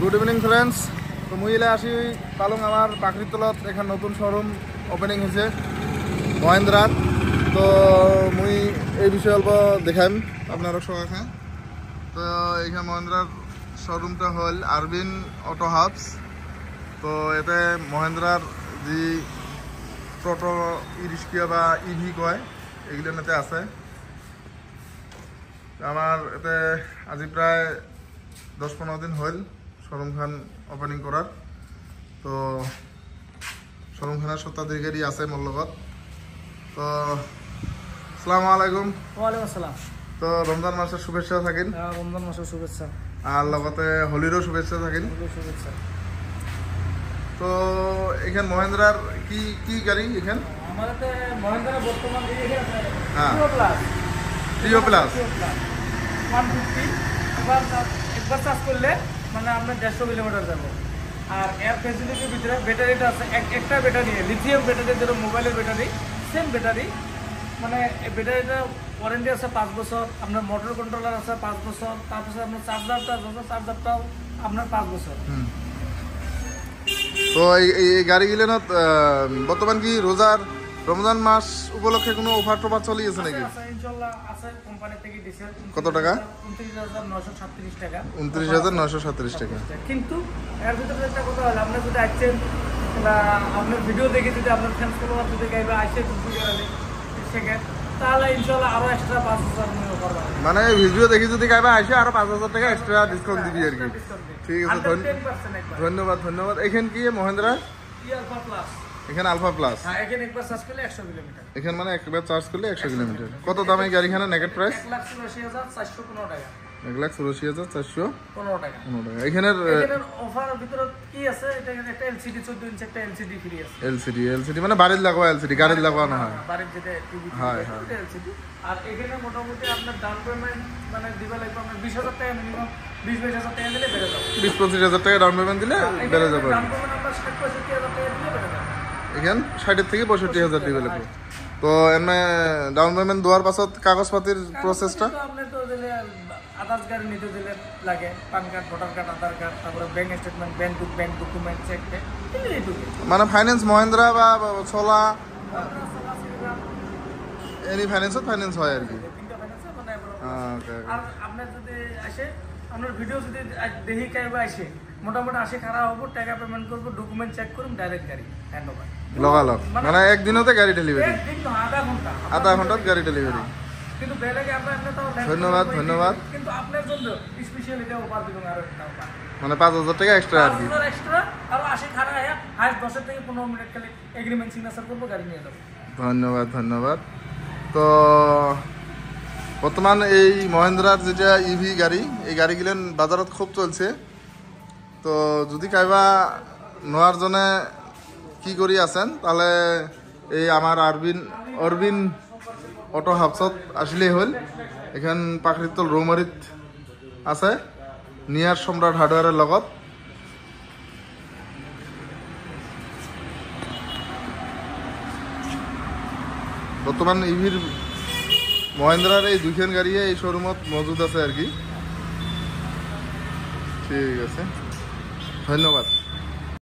Good evening friends. तो मुई आसी पालुं आमार पाखरिर तलत एखान नतून शोरूम ओपेनिंग होइছে महिंद्रार। तो मुई এই বিষয়ে অল্প দেখাইম আপনারা সবাইকে। তো এখানে महिंद्रार শোরুমটা হল আরবিন অটো হাবস। তো এতে महिंद्रार যে টোটো ই-রিক্সা বা ইভি কয় এগুলো এতে আছে। আমার এতে আজি প্রায় 10-15 দিন হল শোরুম খান ওপেনিং করার। তো শোরুম খানের সত্ত্বাধিকারী আছে মোর লগত। তো আসসালামু আলাইকুম। ওয়ালাইকুম আসসালাম। তো রমজান মাসের শুভেচ্ছা থাকিন। রমজান মাসের শুভেচ্ছা আর লগতে হোলিরও শুভেচ্ছা থাকিন। শুভেচ্ছা। তো এখান মহিন্দ্রার কি কি গাড়ি এখান? আমারতে মহিন্দ্রা বর্তমান এই আছে প্রিয় প্লাস 150 একবার চার্জ করলে মানে আমরা 150 কিলোমিটার যাব। আর এর ফ্যাসিলিটির ভিতরে ব্যাটারিটা আছে একটা ব্যাটারি লিথিয়াম ব্যাটারি, যেটা মোবাইলের ব্যাটারি সেম ব্যাটারি। মানে এই ব্যাটারিটা ওয়ারেন্টি আছে 5 বছর। আপনার মোটর কন্ট্রোলার আছে 5 বছর। তারপর আপনার চার্জারটাও আপনার 5 বছর। তো এই গাড়িগুলো না বর্তমান কি রমজান মাস উপলক্ষে কোনো অফার টফার চলিয়েছে নাকি? ইনশাআল্লাহ আছে, কোম্পানি থেকে দিছে। কত টাকা? 29,937 টাকা। 29,937 টাকা। কিন্তু এর ভিতরে একটা কথা হলো, আপনি যদি আসছেন বা আপনার ভিডিও দেখে যদি আপনার ফ্রেন্ডস ফলোয়ার যদি গাইবে আসে তাহলে ইনশাআল্লাহ আরো এক্সট্রা 5,000 নিয়ে করবা। মানে ভিডিও দেখি যদি গাইবে আসে আরো 5,000 টাকা এক্সট্রা ডিসকাউন্ট দিবি আর কি। ঠিক আছে, ধন্যবাদ। এখানে কি মহিন্দ্রা আলফা প্লাস? এখানে আলফা প্লাস। হ্যাঁ, এখানে একবার চার্জ করলে 100 কিলোমিটার। এখানে মানে একবার চার্জ করলে 100 কিলোমিটার। কত দামে গাড়িখানে নেগেট প্রাইস? 1,84,415 টাকা। 1,84,415 টাকা। এখানে অফারের ভিতরে কি আছে? এটা একটা এলসিডি 14 ইঞ্চি একটা এলসিডি ফ্রি আছে। এলসিডি মানে বাড়ির লাগোয়া এলসিডি, গাড়ির লাগোয়া না হয়। বাড়ির যেটা টিভি এটা এলসিডি। আর এখানে মোটামুটি আপনার ডাউন পেমেন্ট মানে দিবা লাগবে আপনার 20,000 টাকা, মিনিমাম 20-22,000 টাকা দিলে বেড়ে যাবে। 20-25,000 টাকা ডাউন পেমেন্ট দিলে বেড়ে যাবে। ডাউন পেমেন্ট আমরা 60-65,000 টাকা দিলে বেড়ে যাবে। এখান 60 থেকে 65,000 দিবে লাগবে। তো এমনি ডাউন পেমেন্ট দেওয়ার পাছত কাগজপাতির প্রসেসটা আপনি তো দিলে আদার্স গাড়ি নিতে দিলে লাগে pan card, voter card, Aadhaar card, তারপরে bank statement, bank document, cheque মানে ফাইন্যান্স মহিন্দ্রা বা ছোলা এনি ফাইন্যান্স হয় আর কি। আর আপনার যদি আসে আপনার ভিডিও যদি দেখি কাইবা আসে মোটামুটি আসে খারাপ হবো, টাকা পেমেন্ট করবো, ডকুমেন্ট চেক করুন, ডাইরেক্ট গাড়ি হ্যান্ড ওভার লগালগ। মানে একদিনতে গাড়ি ডেলিভারি, আধা ঘন্টার গাড়ি ডেলিভারি। কিন্তু বেলেগে আমরা ধন্যবাদ। কিন্তু আপনার জন্য স্পেশাল এটা অফার দিব আর একটা অফার, মানে 5,000 টাকা এক্সট্রা আর কি। 5,000 এক্সট্রা। আর আসে খারাপ হয় হাইস্ট 10 থেকে 15 মিনিট খালি এগ্রিমেন্ট সিগনেচার করবো, গাড়ি নিয়ে যাবো। ধন্যবাদ। তো বর্তমান এই মহিন্দ্রার যেটা ইভি গাড়ি, এই গাড়িগুলেন বাজারত খুব চলছে। তো যদি কাইবা নেওয়ার জন্য কি করি আছেন তাহলে এই আমার অরবিন অটো হাবসত আসলেই হল। এখান পাখরিতল রৌমারিত আছে নিয়ার সম্রাট হার্ডওয়ারের লগত। বর্তমান ইভির মহিন্দ্রার এই দুইখান গাড়ি এই শোরুমত মজুদ আছে আর কি। ঠিক আছে, ধন্যবাদ।